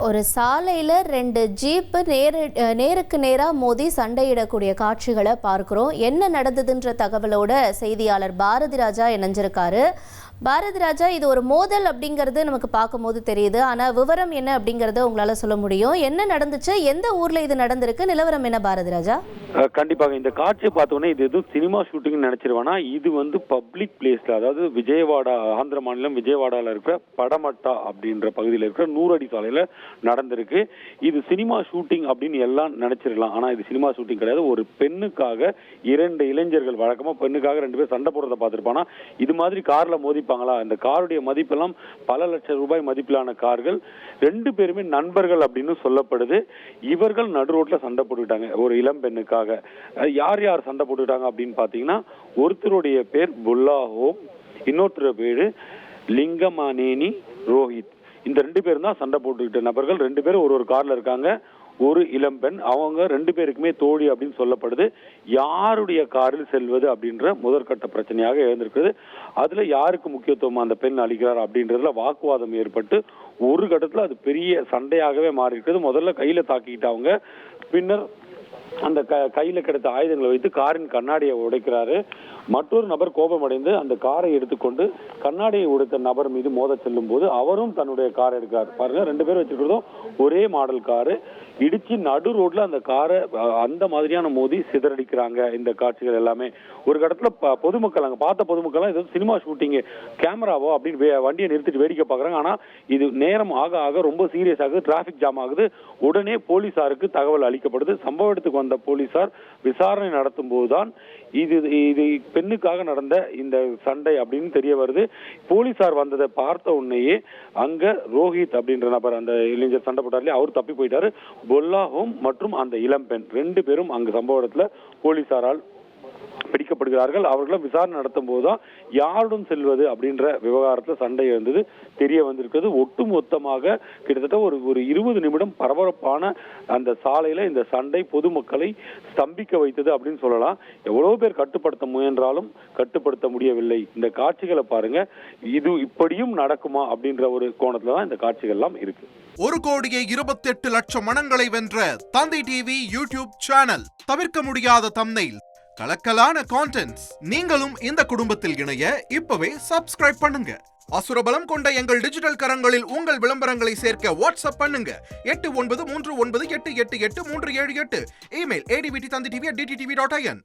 ஒரு சாலையில் 2 ஜீப்பு நேருக்கு நேராக மோதி சண்டையிடக்கூடிய காட்சிகளை பார்க்குறோம். என்ன நடந்ததுன்ற தகவலோட செய்தியாளர் பாரதி ராஜா இணைஞ்சிருக்காரு. பாரதி ராஜா, இது ஒரு மோதல் அப்படிங்கிறது நமக்கு பார்க்கும்போது தெரியுது. ஆனால் விவரம் என்ன அப்படிங்கிறத உங்களால் சொல்ல முடியும்? என்ன நடந்துச்சு, எந்த ஊரில் இது நடந்திருக்கு, நிலவரம் என்ன பாரதி ராஜா? கண்டிப்பாக இந்த காட்சியை பார்த்தோன்னே இது எதுவும் சினிமா ஷூட்டிங் நினைச்சிருவானா, இது பப்ளிக் பிளேஸ்ல, அதாவது விஜயவாடா, ஆந்திர மாநிலம் விஜயவாடாவில் இருக்கிற படமட்டா அப்படின்ற பகுதியில் இருக்கிற 100 அடி சாலையில நடந்திருக்கு. இது சினிமா ஷூட்டிங் அப்படின்னு எல்லாம் நினைச்சிருக்கலாம். ஆனா இது சினிமா ஷூட்டிங் கிடையாது. ஒரு பெண்ணுக்காக 2 இளைஞர்கள், வழக்கமா பெண்ணுக்காக 2 பேர் சண்டை போடுறத பார்த்திருப்பானா, இது மாதிரி கார்ல மோதிப்பாங்களா? இந்த காருடைய மதிப்பெல்லாம் பல லட்சம் ரூபாய் மதிப்பிலான கார்கள். 2 பேருமே நண்பர்கள் அப்படின்னு சொல்லப்படுது. இவர்கள் நடு ரோட்ல சண்டை போட்டுக்கிட்டாங்க ஒரு இளம் பெண்ணுக்காக. யார் யார் சண்டை போட்டுக்கிட்டாங்க அப்படின்னு பாத்தீங்கன்னா, ஒருத்தருடைய பேர் புல்லாஹோம், இன்னொருத்தர் பேரு லிங்கமானேனி ரோஹித். இந்த 2 பேரும் தான் சண்டை போட்டுக்கிட்ட நபர்கள். 2 பேரும் ஒரு கார்ல இருக்காங்க. ஒரு இளம்பெண், அவங்க 2 பேருக்குமே தோழி அப்படின்னு சொல்லப்படுது. யாருடைய காரில் செல்வது அப்படின்ற முதற்கட்ட பிரச்சனையாக எழுந்திருக்குது. அதுல யாருக்கு முக்கியத்துவம் அந்த பெண் அளிக்கிறார் அப்படின்றதுல வாக்குவாதம் ஏற்பட்டு ஒரு கட்டத்துல அது பெரிய சண்டையாகவே மாறி இருக்குது. முதல்ல கையில தாக்கிக்கிட்டவங்க, பின்னர் அந்த கையில கிடைத்த ஆயுதங்களை வைத்து காரின் கண்ணாடியை உடைக்கிறாரு. மற்றொரு நபர் கோபமடைந்து அந்த காரை எடுத்துக்கொண்டு கண்ணாடியை உடைத்த நபர் மீது மோத செல்லும் போது அவரும் தன்னுடைய காரை எடுக்கிறார். பாருங்க, 2 பேரும் வச்சிருக்கிறதும் ஒரே மாடல் காரு. இடிச்சு நடு ரோட்ல அந்த காரை அந்த மாதிரியான மோதி சிதறடிக்கிறாங்க. இந்த காட்சிகள் எல்லாமே ஒரு கடத்துல பொதுமக்கள், அங்க பார்த்த பொதுமக்கள் இது சினிமா ஷூட்டிங், கேமராவோ அப்படின்னு வண்டியை நிறுத்திட்டு வேடிக்கை பாக்குறாங்க. ஆனா இது நேரம் ஆக ஆக ரொம்ப சீரியஸ் ஆகுது, டிராபிக் ஜாம் ஆகுது. உடனே போலீசாருக்கு தகவல் அளிக்கப்படுது. சம்பவ இடத்துக்கு வந்த போலீசார் விசாரணை நடத்தும் போதுதான் இது பெண்ணுக்காக நடந்த இந்த சண்டை அப்படின்னு தெரிய வருது. போலீசார் வந்ததை பார்த்த உடனேயே அங்க ரோஹித் அப்படின்ற நபர், அந்த இளைஞர் சண்டை போட்டார்லயே, அவர் தப்பி போயிட்டாரு. பொல்லாஹோம் மற்றும் அந்த இளம்பெண் 2 பேரும் அங்கு சம்பவ இடத்துல போலீசாரால் பிடிக்கப்படுகிறார்கள். அவர்களும் விசாரணை நடத்தும் போதுதான் யாருடன் செல்வது அப்படின்ற விவகாரத்துல சண்டை இருந்தது தெரிய வந்திருக்கிறது. ஒட்டுமொத்தமாக கிட்டத்தட்ட ஒரு 20 நிமிடம் பரபரப்பான அந்த சாலையில இந்த சண்டை பொதுமக்களை ஸ்தம்பிக்க வைத்தது அப்படின்னு சொல்லலாம். எவ்வளவு பேர் கட்டுப்படுத்த முயன்றாலும் கட்டுப்படுத்த முடியவில்லை. இந்த காட்சிகளை பாருங்க, இது இப்படியும் நடக்குமா அப்படின்ற ஒரு கோணத்துலதான் இந்த காட்சிகள் எல்லாம் இருக்கு. 1,28,00,000 மனங்களை வென்ற தந்தி டிவி யூடியூப் சேனல். தவிர்க்க முடியாத தம்ப்நெயில், கலக்கலான கான்டென்ட்ஸ். நீங்களும் இந்த குடும்பத்தில் இணைய இப்பவே சப்ஸ்கிரைப் பண்ணுங்க. அசுரபலம் கொண்ட எங்கள் டிஜிட்டல் கரங்களில் உங்கள் விளம்பரங்களை சேர்க்க வாட்ஸ்அப் பண்ணுங்க. 8939888378. Email advttv@dttv.in.